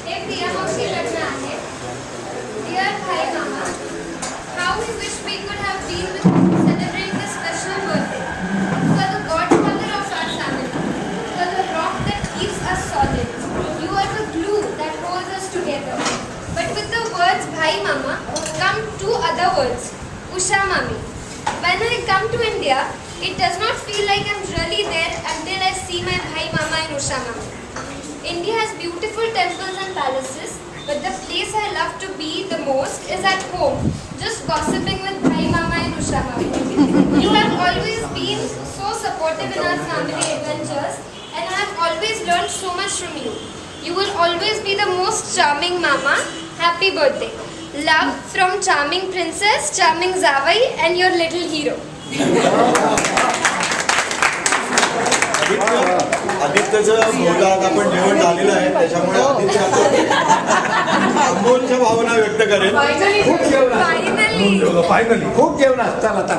हे प्रिया मावशीकडनं आहे. Dear Bhai Mama, how we wish we could have been with you to celebrate this special birthday. You are the godfather of our family. You are the rock that keeps us solid. You are the glue that holds us together. But with the words Bhai Mama come two other words, Usha Mami. When I come to India, it does not feel like I'm really there until I see my Bhai Mama and Usha Mami. India has beautiful temples and palaces, but the place I love to be the most is at home, just gossiping with Bhai Mama and Usha Mami. You have always been so supportive in our family adventures, and I have always learned so much from you. You will always be the most charming Mama. Happy birthday. Love from charming princess, charming Zawai, and your little hero. आदित्यचं मुलात आपण जेवण झालेलं आहे त्याच्यामुळे आदित्य अमोलच्या भावना व्यक्त करेल. Finally. Finally खूप जेवण असतात आता.